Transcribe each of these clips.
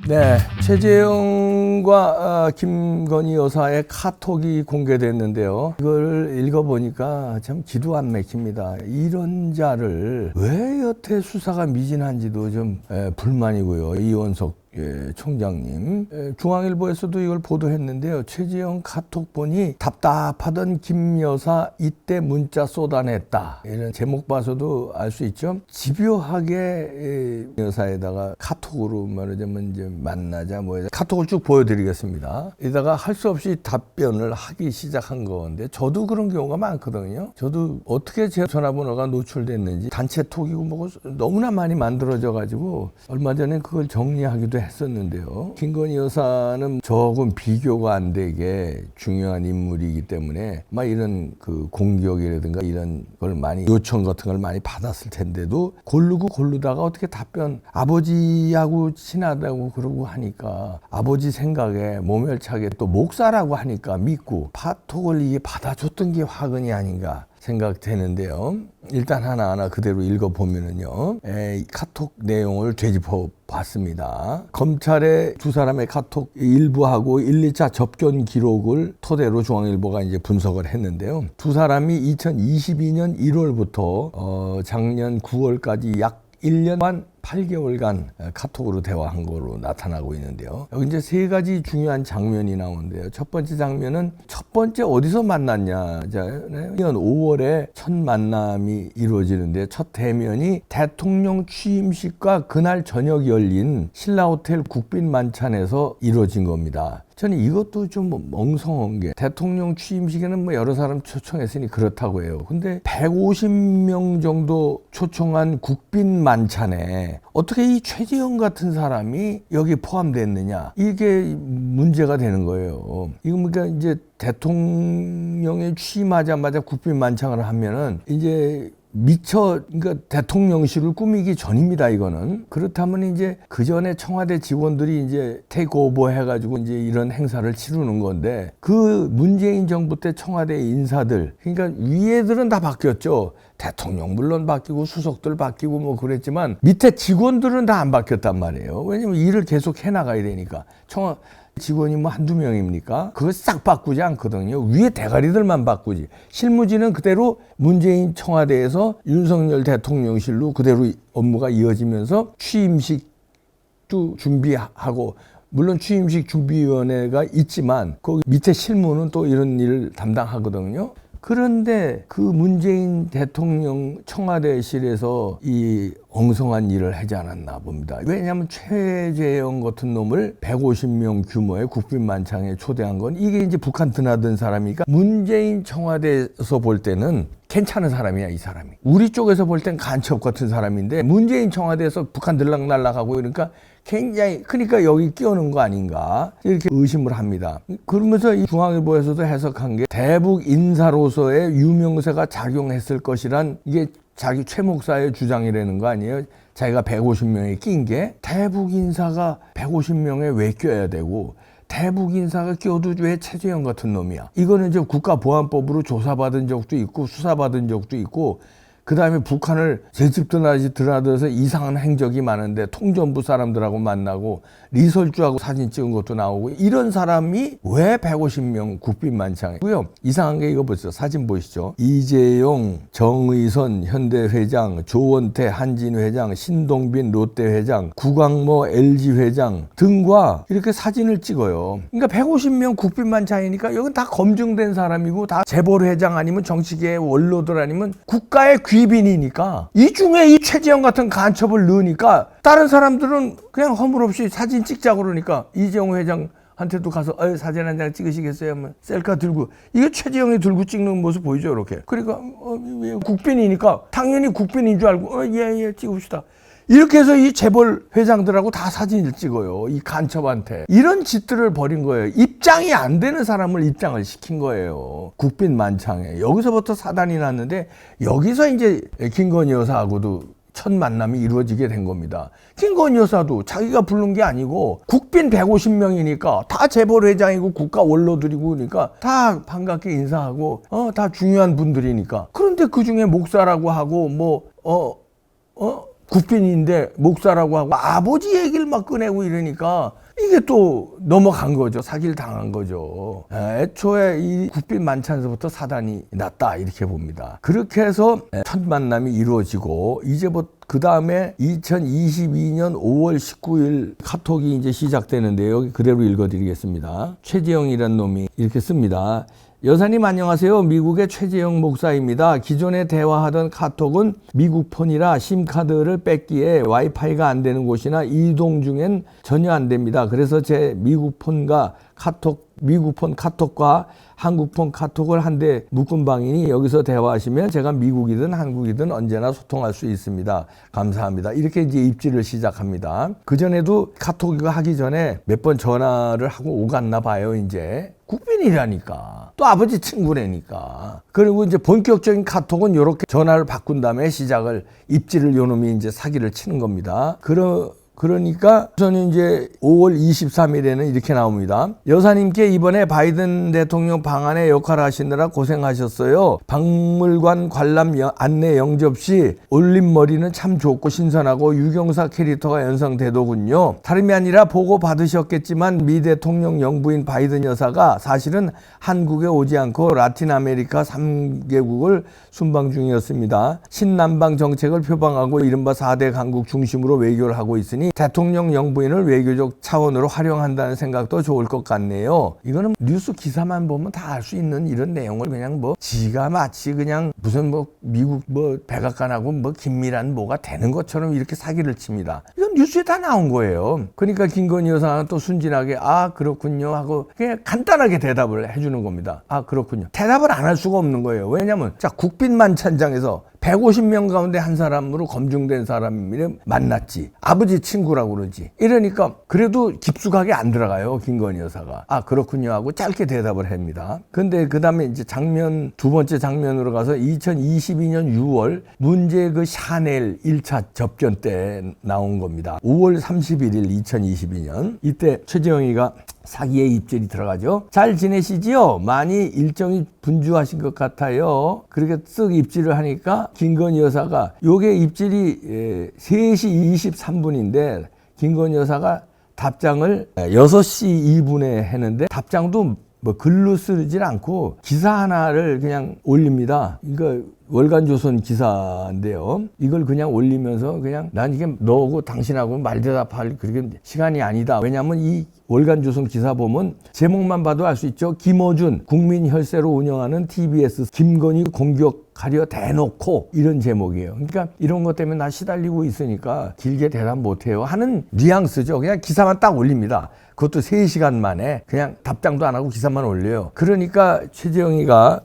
네, 최재형과 김건희 여사의 카톡이 공개됐는데요. 이걸 읽어보니까 참 기도 안 막힙니다. 이런 자를 왜 여태 수사가 미진한지도 좀 불만이고요. 이원석 총장님. 중앙일보에서도 이걸 보도했는데요. 최재형 카톡 보니 답답하던 김 여사 이때 문자 쏟아냈다. 이런 제목 봐서도 알 수 있죠. 집요하게 여사에다가 카톡으로 말하자면 이제 만나자 뭐 카톡을 쭉 보여드리겠습니다. 이다가 할 수 없이 답변을 하기 시작한 건데 저도 그런 경우가 많거든요. 저도 어떻게 제 전화번호가 노출됐는지 단체 톡이고 뭐고 너무나 많이 만들어져 가지고 얼마 전에 그걸 정리하기도 했었는데요. 김건희 여사는 조금 비교가 안 되게 중요한 인물이기 때문에 막 이런 그 공격이라든가 이런 걸 많이 요청 같은 걸 많이 받았을 텐데도 고르다가 어떻게 답변 아버지하고 친하다고 그러고 하니까 아버지 생각에 모멸차게 또 목사라고 하니까 믿고 파톡을 이게 받아줬던 게 화근이 아닌가 생각되는데요. 일단 하나하나 그대로 읽어보면은요. 카톡 내용을 되짚어 봤습니다. 검찰의 두 사람의 카톡 일부하고 1, 2차 접견 기록을 토대로 중앙일보가 이제 분석을 했는데요. 두 사람이 2022년 1월부터 작년 9월까지 약 1년 반 8개월간 카톡으로 대화한 거로 나타나고 있는데요. 여기 이제 세 가지 중요한 장면이 나오는데요. 첫 번째 장면은 첫 번째 어디서 만났냐. 2년 5월에 첫 만남이 이루어지는데 첫 대면이 대통령 취임식과 그날 저녁 열린 신라호텔 국빈 만찬에서 이루어진 겁니다. 저는 이것도 좀 멍성한 게 대통령 취임식에는 뭐 여러 사람 초청했으니 그렇다고 해요. 근데 150명 정도 초청한 국빈 만찬에 어떻게 이 최재형 같은 사람이 여기 포함됐느냐 이게 문제가 되는 거예요. 이거 그러니까 이제 대통령에 취임하자마자 국빈 만찬을 하면은 이제 그러니까 대통령실을 꾸미기 전입니다, 이거는. 그렇다면 이제 그 전에 청와대 직원들이 이제 테이크오버 해가지고 이제 이런 행사를 치르는 건데 그 문재인 정부 때 청와대 인사들, 그러니까 위에들은 다 바뀌었죠. 대통령 물론 바뀌고 수석들 바뀌고 뭐 그랬지만 밑에 직원들은 다 안 바뀌었단 말이에요. 왜냐면 일을 계속 해나가야 되니까. 직원이 뭐 한두 명입니까? 그걸 싹 바꾸지 않거든요. 위에 대가리들만 바꾸지. 실무진은 그대로 문재인 청와대에서 윤석열 대통령실로 그대로 업무가 이어지면서 취임식도 준비하고 물론 취임식 준비위원회가 있지만 거기 밑에 실무는 또 이런 일을 담당하거든요. 그런데 그 문재인 대통령 청와대실에서 이 엉성한 일을 하지 않았나 봅니다. 왜냐하면 최재형 같은 놈을 150명 규모의 국빈 만찬에 초대한 건 이게 이제 북한 드나든 사람이니까 문재인 청와대에서 볼 때는 괜찮은 사람이야, 이 사람이. 우리 쪽에서 볼 땐 간첩 같은 사람인데 문재인 청와대에서 북한 들락날락하고 그러니까 굉장히 그러니까 여기 끼워놓은 거 아닌가 이렇게 의심을 합니다. 그러면서 이 중앙일보에서도 해석한 게 대북 인사로서의 유명세가 작용했을 것이란 이게 자기 최 목사의 주장이라는 거 아니에요? 자기가 150명에 낀 게 대북 인사가 150명에 왜 껴야 되고 대북 인사가 껴도 왜 최재형 같은 놈이야? 이거는 이제 국가보안법으로 조사받은 적도 있고 수사받은 적도 있고 그 다음에 북한을 제집 드나들어서 이상한 행적이 많은데 통전부 사람들하고 만나고 리설주하고 사진 찍은 것도 나오고 이런 사람이 왜 150명 국빈 만찬이고요. 이상한 게 이거 보세요. 사진 보시죠. 이재용, 정의선 현대회장, 조원태 한진회장, 신동빈 롯데회장, 구광모 LG회장 등과 이렇게 사진을 찍어요. 그러니까 150명 국빈 만찬이니까 여긴 다 검증된 사람이고 다 재벌회장 아니면 정치계의 원로들 아니면 국가의 귀빈이니까 이 중에 이 최재형 같은 간첩을 넣으니까 다른 사람들은 그냥 허물없이 사진 찍자고 그러니까 이재용 회장한테도 가서 사진 한 장 찍으시겠어요? 하면 셀카 들고 이게 최재형이 들고 찍는 모습 보이죠 이렇게. 그러니까 국빈이니까 당연히 국빈인 줄 알고 예 찍읍시다. 이렇게 해서 이 재벌 회장들하고 다 사진을 찍어요. 이 간첩한테. 이런 짓들을 벌인 거예요. 입장이 안 되는 사람을 입장을 시킨 거예요. 국빈 만찬에. 여기서부터 사단이 났는데 여기서 이제 김건희 여사하고도 첫 만남이 이루어지게 된 겁니다. 김건희 여사도 자기가 부른 게 아니고 국빈 150명이니까 다 재벌 회장이고 국가 원로들이고 그러니까 다 반갑게 인사하고 다 중요한 분들이니까. 그런데 그중에 목사라고 하고 국빈인데 목사라고 하고 아버지 얘기를 막 꺼내고 이러니까 이게 또 넘어간 거죠. 사기를 당한 거죠. 애초에 이 국빈 만찬에서부터 사단이 났다 이렇게 봅니다. 그렇게 해서 첫 만남이 이루어지고 이제부터 그 다음에 2022년 5월 19일 카톡이 이제 시작되는데요. 그대로 읽어드리겠습니다. 최재영이라는 놈이 이렇게 씁니다. 여사님 안녕하세요. 미국의 최재영 목사입니다. 기존에 대화하던 카톡은 미국 폰이라 심카드를 뺐기에 와이파이가 안 되는 곳이나 이동 중엔 전혀 안 됩니다. 그래서 제 미국 폰 카톡과 한국 폰 카톡을 한데 묶은 방이니 여기서 대화하시면 제가 미국이든 한국이든 언제나 소통할 수 있습니다. 감사합니다. 이렇게 이제 입지를 시작합니다. 그전에도 카톡 하기 전에 몇 번 전화를 하고 오갔나 봐요. 이제 국빈이라니까 또 아버지 친구라니까. 그리고 이제 본격적인 카톡은 이렇게 전화를 바꾼 다음에 시작을 입지를 요놈이 이제 사기를 치는 겁니다. 그러니까 저는 이제 5월 23일에는 이렇게 나옵니다. 여사님께 이번에 바이든 대통령 방한에 역할을 하시느라 고생하셨어요. 박물관 관람 안내 영접 시 올린 머리는 참 좋고 신선하고 유경사 캐릭터가 연상되더군요. 다름이 아니라 보고 받으셨겠지만 미 대통령 영부인 바이든 여사가 사실은 한국에 오지 않고 라틴 아메리카 3개국을 순방 중이었습니다. 신남방 정책을 표방하고 이른바 4대 강국 중심으로 외교를 하고 있으니 대통령 영부인을 외교적 차원으로 활용한다는 생각도 좋을 것 같네요. 이거는 뉴스 기사만 보면 다 알 수 있는 이런 내용을 그냥 지가 마치 그냥 무슨 미국 백악관하고 긴밀한 뭐가 되는 것처럼 이렇게 사기를 칩니다. 이건 뉴스에 다 나온 거예요. 그러니까 김건희 여사는 또 순진하게 그렇군요 하고 그냥 간단하게 대답을 해주는 겁니다. 그렇군요. 대답을 안 할 수가 없는 거예요. 왜냐면 국빈 만찬장에서 150명 가운데 한 사람으로 검증된 사람이 만났지. 아버지 친구라고 그러지. 이러니까 그래도 깊숙하게 안 들어가요. 김건희 여사가. 그렇군요 하고 짧게 대답을 합니다. 근데 그 다음에 이제 두 번째 장면으로 가서 2022년 6월 문제 샤넬 1차 접견 때 나온 겁니다. 5월 31일 2022년. 이때 최재영이가 사기의 입질이 들어가죠. 잘 지내시지요? 많이 일정이 분주하신 것 같아요. 그렇게 쓱 입질을 하니까 김건희 여사가 요게 입질이 3시 23분인데 김건희 여사가 답장을 6시 2분에 했는데 답장도 글로 쓰질 않고 기사 하나를 그냥 올립니다. 이거 월간조선 기사인데요. 이걸 그냥 올리면서 그냥 난 이게 너하고 당신하고 말대답할 그렇게 시간이 아니다. 왜냐하면 이 월간조선 기사 보면 제목만 봐도 알 수 있죠. 김어준 국민 혈세로 운영하는 TBS 김건희 공격하려 대놓고 이런 제목이에요. 그러니까 이런 것 때문에 나 시달리고 있으니까 길게 대답 못해요 하는 뉘앙스죠. 그냥 기사만 딱 올립니다. 그것도 3시간 만에 그냥 답장도 안 하고 기사만 올려요. 그러니까 최재영이가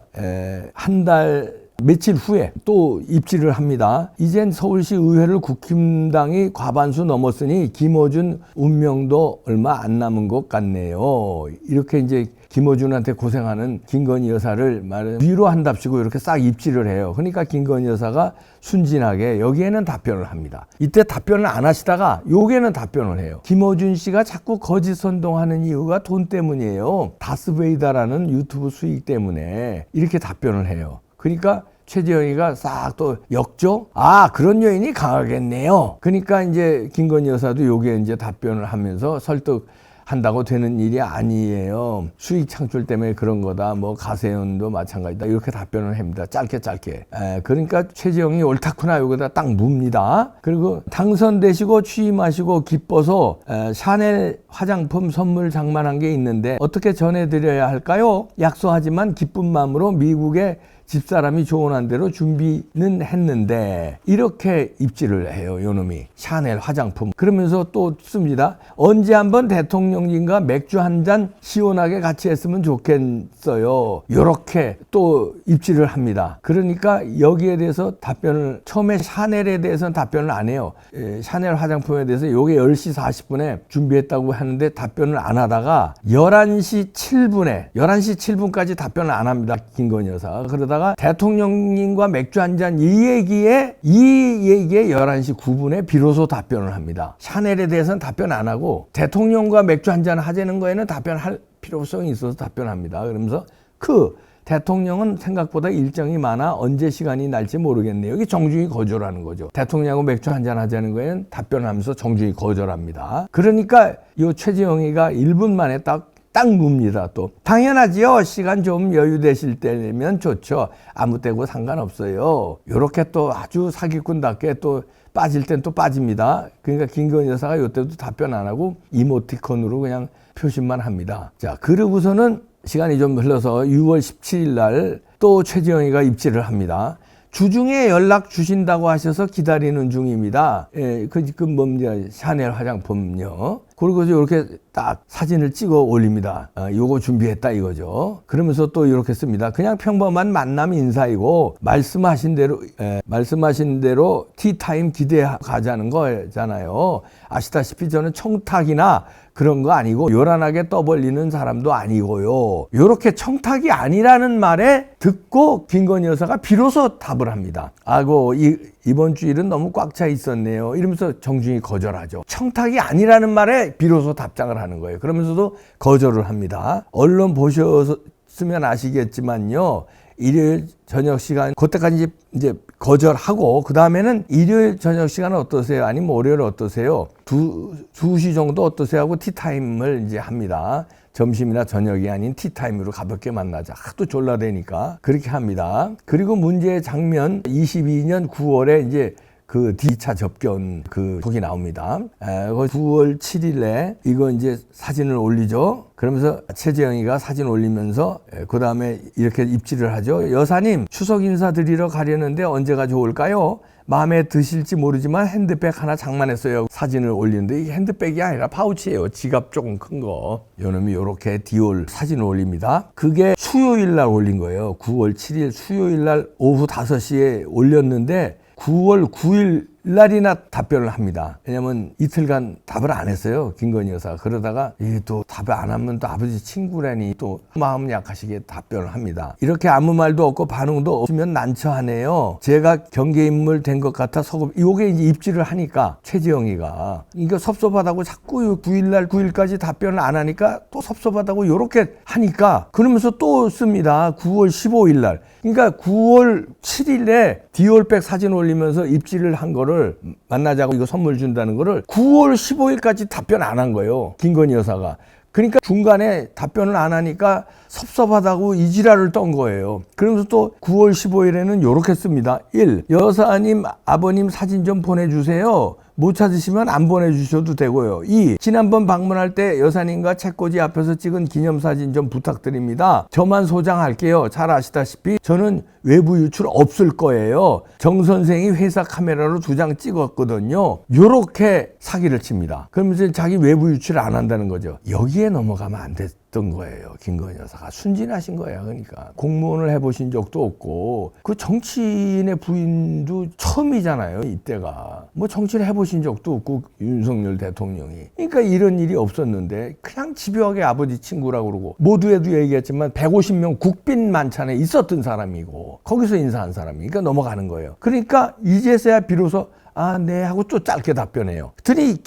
한 달 며칠 후에 또 입질을 합니다. 이젠 서울시 의회를 국힘당이 과반수 넘었으니 김어준 운명도 얼마 안 남은 것 같네요. 이렇게 이제 김어준한테 고생하는 김건희 여사를 위로한답시고 이렇게 싹 입질을 해요. 그러니까 김건희 여사가 순진하게 여기에는 답변을 합니다. 이때 답변을 안 하시다가 여기에는 답변을 해요. 김어준 씨가 자꾸 거짓 선동하는 이유가 돈 때문이에요. 다스베이다라는 유튜브 수익 때문에 이렇게 답변을 해요. 그러니까 최재영이가 싹 또 역조? 그런 요인이 강하겠네요. 그러니까 이제 김건희 여사도 요게 이제 답변을 하면서 설득한다고 되는 일이 아니에요. 수익 창출 때문에 그런 거다. 가세연도 마찬가지다. 이렇게 답변을 합니다. 짧게. 그러니까 최재영이 옳다구나. 여기다 딱 묻니다. 그리고 당선되시고 취임하시고 기뻐서 샤넬 화장품 선물 장만한 게 있는데 어떻게 전해드려야 할까요? 약소하지만 기쁜 마음으로 미국에 집사람이 조언한 대로 준비는 했는데 이렇게 입질을 해요. 요놈이 샤넬 화장품. 그러면서 또 씁니다. 언제 한번 대통령님과 맥주 한 잔 시원하게 같이 했으면 좋겠어요. 이렇게 또 입질을 합니다. 그러니까 여기에 대해서 답변을 처음에 샤넬에 대해서는 답변을 안 해요. 샤넬 화장품에 대해서 요게 10시 40분에 준비했다고 하는데 답변을 안 하다가 11시 7분까지 답변을 안 합니다. 김건희 여사가. 그러다가 대통령님과 맥주 한잔 이 얘기에 11시 9분에 비로소 답변을 합니다. 샤넬에 대해서는 답변 안 하고 대통령과 맥주 한잔 하자는 거에는 답변할 필요성이 있어서 답변합니다. 그러면서 대통령은 생각보다 일정이 많아 언제 시간이 날지 모르겠네요. 이게 정중히 거절하는 거죠. 대통령하고 맥주 한잔 하자는 거에는 답변하면서 정중히 거절합니다. 그러니까 이 최재형이가 1분 만에 딱 묵니다. 또 당연하지요. 시간 좀 여유되실 때면 좋죠. 아무 때고 상관없어요. 이렇게 또 아주 사기꾼답게 또 빠질 땐 또 빠집니다. 그러니까 김건희 여사가 이때도 답변 안 하고 이모티콘으로 그냥 표시만 합니다. 자, 그러고서는 시간이 좀 흘러서 6월 17일 날 또 최재형이가 입질을 합니다. 주중에 연락 주신다고 하셔서 기다리는 중입니다. 예, 뭡니까? 샤넬 화장품요. 그리고서 이렇게 딱 사진을 찍어 올립니다. 요거 준비했다 이거죠. 그러면서 또 이렇게 씁니다. 그냥 평범한 만남 인사이고 말씀하신 대로 티타임 기대해 가자는 거잖아요. 아시다시피 저는 청탁이나 그런 거 아니고 요란하게 떠벌리는 사람도 아니고요. 요렇게 청탁이 아니라는 말에 듣고 김건희 여사가 비로소 답을 합니다. 아고 이번 주일은 너무 꽉 차 있었네요. 이러면서 정중히 거절하죠. 청탁이 아니라는 말에 비로소 답장을 하는 거예요. 그러면서도 거절을 합니다. 언론 보셨으면 아시겠지만요. 일요일 저녁 시간 그때까지 이제 거절하고 그 다음에는 일요일 저녁 시간은 어떠세요? 아니면 월요일 어떠세요? 2시 정도 어떠세요? 하고 티타임을 이제 합니다. 점심이나 저녁이 아닌 티타임으로 가볍게 만나자. 하도 졸라대니까 그렇게 합니다. 그리고 문제의 장면 22년 9월에 이제 그 D차 접견 그 곡이 나옵니다. 9월 7일에 이거 이제 사진을 올리죠. 그러면서 최재형이가 사진 올리면서 그 다음에 이렇게 입질을 하죠. 여사님 추석 인사 드리러 가려는데 언제가 좋을까요? 마음에 드실지 모르지만 핸드백 하나 장만했어요. 사진을 올리는데 이게 핸드백이 아니라 파우치예요. 지갑 조금 큰 거. 요놈이 이렇게 디올 사진을 올립니다. 그게 수요일 날 올린 거예요. 9월 7일 수요일 날 오후 5시에 올렸는데 9월 9일 날이나 답변을 합니다. 왜냐면 이틀간 답을 안 했어요. 김건희 여사가. 그러다가 또 답을 안 하면 또 아버지 친구라니 또 마음 약하시게 답변을 합니다. 이렇게 아무 말도 없고 반응도 없으면 난처하네요. 제가 경계인물 된 것 같아 요게 이제 입질을 하니까 최재형이가 이거 섭섭하다고 자꾸 9일날 9일까지 답변을 안 하니까 또 섭섭하다고 요렇게 하니까 그러면서 또 씁니다. 9월 15일 날. 그러니까 9월 7일에 디올백 사진 올리면서 입질을 한 거를 만나자고 이거 선물 준다는 거를 9월 15일까지 답변 안 한 거예요. 김건희 여사가. 그러니까 중간에 답변을 안 하니까 섭섭하다고 이지랄을 떤 거예요. 그러면서 또 9월 15일에는 요렇게 씁니다. 1. 여사님 아버님 사진 좀 보내주세요. 못 찾으시면 안 보내주셔도 되고요. 2. 지난번 방문할 때 여사님과 책꽂이 앞에서 찍은 기념사진 좀 부탁드립니다. 저만 소장할게요. 잘 아시다시피 저는 외부 유출 없을 거예요. 정 선생이 회사 카메라로 2장 찍었거든요. 요렇게 사기를 칩니다. 그러면서 자기 외부 유출 안 한다는 거죠. 여기에 넘어가면 안 됐던 거예요. 김건희 여사가 순진하신 거예요. 그러니까 공무원을 해보신 적도 없고 그 정치인의 부인도 처음이잖아요. 이때가 뭐 정치를 해보신 적도 없고 윤석열 대통령이. 그러니까 이런 일이 없었는데 그냥 집요하게 아버지 친구라고 그러고 모두에도 얘기했지만 150명 국빈 만찬에 있었던 사람이고 거기서 인사한 사람이니까 넘어가는 거예요. 그러니까 이제서야 비로소 네 하고 또 짧게 답변해요. 그랬더니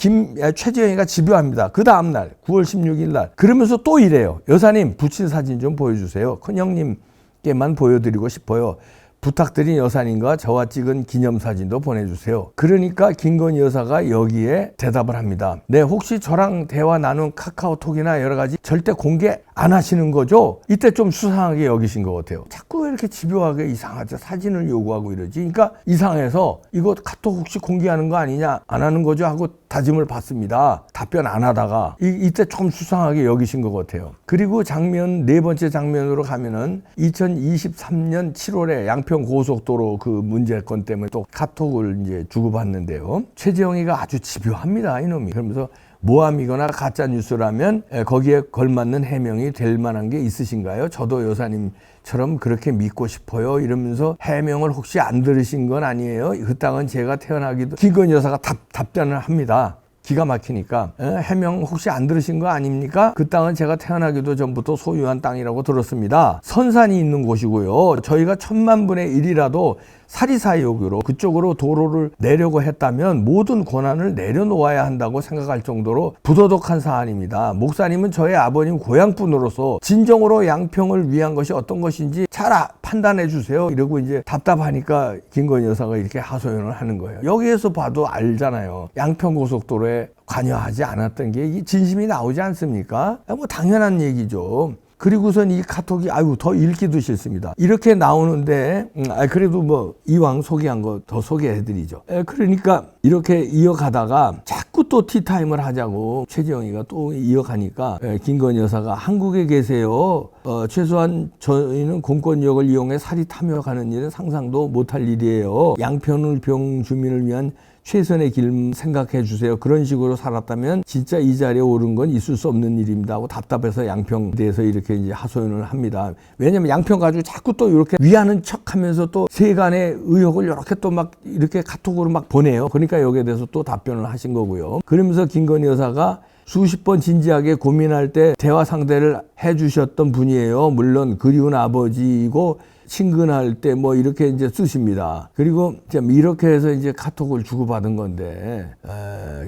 최재형이가 집요합니다. 그 다음날 9월 16일 날 그러면서 또 이래요. 여사님 부친 사진 좀 보여주세요. 큰형님께만 보여드리고 싶어요. 부탁드린 여사님과 저와 찍은 기념사진도 보내주세요. 그러니까 김건희 여사가 여기에 대답을 합니다. 네, 혹시 저랑 대화 나눈 카카오톡이나 여러 가지 절대 공개 안 하시는 거죠? 이때 좀 수상하게 여기신 것 같아요. 자꾸 왜 이렇게 집요하게 이상하죠? 사진을 요구하고 이러지. 그러니까 이상해서 이거 카톡 혹시 공개하는 거 아니냐? 안 하는 거죠? 하고 다짐을 받습니다. 답변 안 하다가 이때 좀 수상하게 여기신 것 같아요. 그리고 네 번째 장면으로 가면은 2023년 7월에 양평 고속도로 그 문제건 때문에 또 카톡을 이제 주고받는데요. 최재형이가 아주 집요합니다. 이놈이. 그러면서 모함이거나 가짜 뉴스라면 거기에 걸맞는 해명이 될 만한 게 있으신가요? 저도 여사님처럼 그렇게 믿고 싶어요. 이러면서 해명을 혹시 안 들으신 건 아니에요? 그 땅은 제가 태어나기도 김건희 여사가 답변을 합니다. 기가 막히니까 해명 혹시 안 들으신 거 아닙니까? 그 땅은 제가 태어나기도 전부터 소유한 땅이라고 들었습니다. 선산이 있는 곳이고요. 저희가 1000만 분의 1이라도 사리사욕으로 그쪽으로 도로를 내려고 했다면 모든 권한을 내려놓아야 한다고 생각할 정도로 부도덕한 사안입니다. 목사님은 저의 아버님 고향분으로서 진정으로 양평을 위한 것이 어떤 것인지 잘 판단해 주세요. 이러고 이제 답답하니까 김건희 여사가 이렇게 하소연을 하는 거예요. 여기에서 봐도 알잖아요. 양평고속도로에 관여하지 않았던 게 진심이 나오지 않습니까? 뭐 당연한 얘기죠. 그리고선 이 카톡이 더 읽기도 싫습니다. 이렇게 나오는데 그래도 뭐 이왕 소개한 거 더 소개해드리죠. 그러니까 이렇게 이어가다가 자꾸 또 티타임을 하자고 최재형이가 또 이어가니까 김건희 여사가 한국에 계세요. 최소한 저희는 공권력을 이용해 살이 탐욕하는 일은 상상도 못할 일이에요. 양평을 주민을 위한 최선의 길 생각해 주세요. 그런 식으로 살았다면 진짜 이 자리에 오른 건 있을 수 없는 일입니다 하고 답답해서 양평에 대해서 이렇게 이제 하소연을 합니다. 왜냐면 양평 가지고 자꾸 또 이렇게 위하는 척 하면서 또 세간의 의혹을 이렇게 또 막 이렇게 카톡으로 막 보내요. 그러니까 여기에 대해서 또 답변을 하신 거고요. 그러면서 김건희 여사가 수십 번 진지하게 고민할 때 대화 상대를 해주셨던 분이에요. 물론 그리운 아버지이고 친근할 때 뭐 이렇게 이제 쓰십니다. 그리고 이렇게 해서 이제 카톡을 주고받은 건데,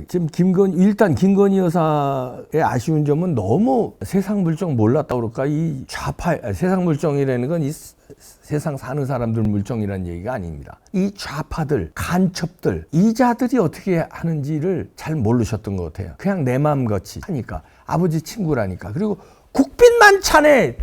지금 일단 김건희 여사의 아쉬운 점은 너무 세상 물정 몰랐다 그럴까? 이 세상 물정이라는 건 이 세상 사는 사람들 물정이라는 얘기가 아닙니다. 이 좌파들, 간첩들, 이 자들이 어떻게 하는지를 잘 모르셨던 것 같아요. 그냥 내 마음같이 하니까. 아버지 친구라니까. 그리고 국빈만찬에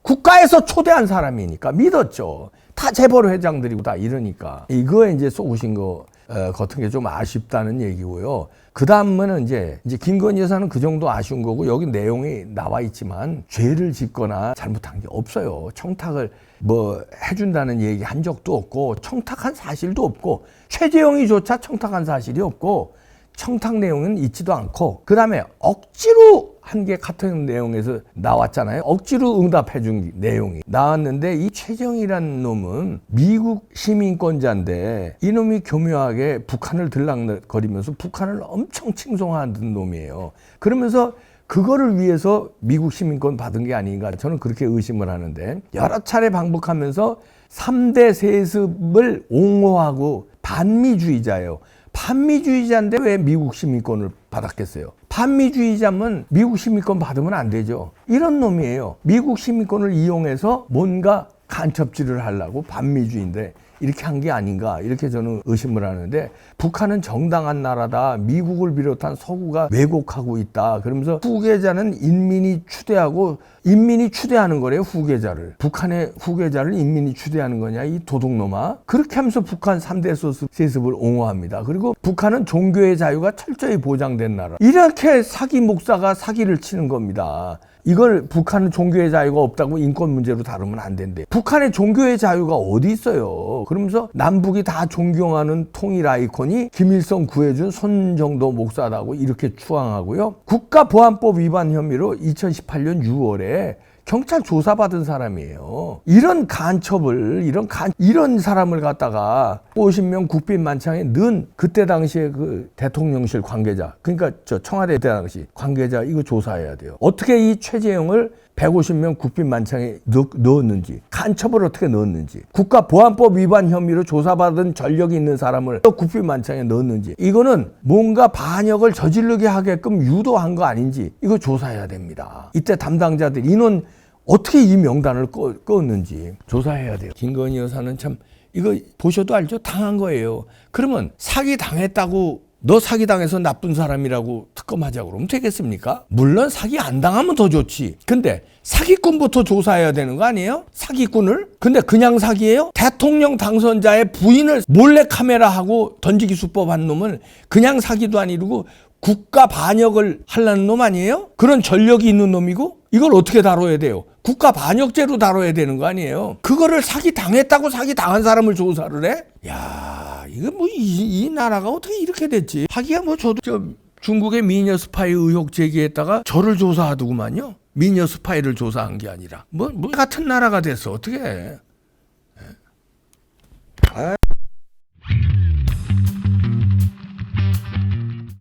국가에서 초대한 사람이니까 믿었죠. 다 재벌 회장들이고 다 이러니까. 이거에 이제 쏘으신 거 같은 게 좀 아쉽다는 얘기고요. 그 다음은 이제 김건희 여사는 그 정도 아쉬운 거고, 여기 내용이 나와 있지만 죄를 짓거나 잘못한 게 없어요. 청탁을 뭐 해준다는 얘기 한 적도 없고, 청탁한 사실도 없고, 최재형이조차 청탁한 사실이 없고, 청탁 내용은 있지도 않고, 그 다음에 억지로 한 게 같은 내용에서 나왔잖아요. 억지로 응답해 준 내용이 나왔는데, 이 최재형이라는 놈은 미국 시민권자인데 이놈이 교묘하게 북한을 들락거리면서 북한을 엄청 칭송하는 놈이에요. 그러면서 그거를 위해서 미국 시민권 받은 게 아닌가, 저는 그렇게 의심을 하는데, 여러 차례 방북하면서 3대 세습을 옹호하고 반미주의자예요. 반미주의자인데 왜 미국 시민권을 받았겠어요? 반미주의자면 미국 시민권 받으면 안 되죠. 이런 놈이에요. 미국 시민권을 이용해서 뭔가 간첩질을 하려고 반미주의인데 이렇게 한 게 아닌가, 이렇게 저는 의심을 하는데, 북한은 정당한 나라다, 미국을 비롯한 서구가 왜곡하고 있다, 그러면서 후계자는 인민이 추대하고 인민이 추대하는 거래요. 후계자를, 북한의 후계자를 인민이 추대하는 거냐, 이 도둑놈아. 그렇게 하면서 북한 3대 세습을 옹호합니다. 그리고 북한은 종교의 자유가 철저히 보장된 나라, 이렇게 사기 목사가 사기를 치는 겁니다. 이걸 북한은 종교의 자유가 없다고 인권 문제로 다루면 안 된대. 북한의 종교의 자유가 어디 있어요? 그러면서 남북이 다 존경하는 통일 아이콘이 김일성 구해준 손정도 목사라고 이렇게 추앙하고요. 국가보안법 위반 혐의로 2018년 6월에 경찰 조사받은 사람이에요. 이런 간첩을, 이런 사람을 갖다가 50명 국빈만찬에 넣은 그때 당시에 그 대통령실 관계자, 그러니까 저 청와대 때 당시 관계자, 이거 조사해야 돼요. 어떻게 이 최재형을 150명 국빈만찬에 넣었는지, 간첩을 어떻게 넣었는지, 국가보안법 위반 혐의로 조사받은 전력이 있는 사람을 국빈만찬에 넣었는지, 이거는 뭔가 반역을 저지르게 하게끔 유도한 거 아닌지, 이거 조사해야 됩니다. 이때 담당자들 인원 어떻게 이 명단을 껐는지 조사해야 돼요. 김건희 여사는 참, 이거 보셔도 알죠? 당한 거예요. 그러면 사기 당했다고 너 사기당해서 나쁜 사람이라고 특검하자고 그러면 되겠습니까? 물론 사기 안 당하면 더 좋지. 근데 사기꾼부터 조사해야 되는 거 아니에요? 사기꾼을? 근데 그냥 사기예요? 대통령 당선자의 부인을 몰래카메라하고 던지기 수법한 놈은 그냥 사기도 아니고 국가 반역을 하려는 놈 아니에요? 그런 전력이 있는 놈이고, 이걸 어떻게 다뤄야 돼요? 국가 반역죄로 다뤄야 되는 거 아니에요? 그거를 사기 당했다고 사기 당한 사람을 조사를 해? 야, 이거 뭐 이 나라가 어떻게 이렇게 됐지? 하기야 뭐 저도 중국의 미녀 스파이 의혹 제기했다가 저를 조사하더구만요. 미녀 스파이를 조사한 게 아니라 뭐 같은 나라가 됐어, 어떻게 해?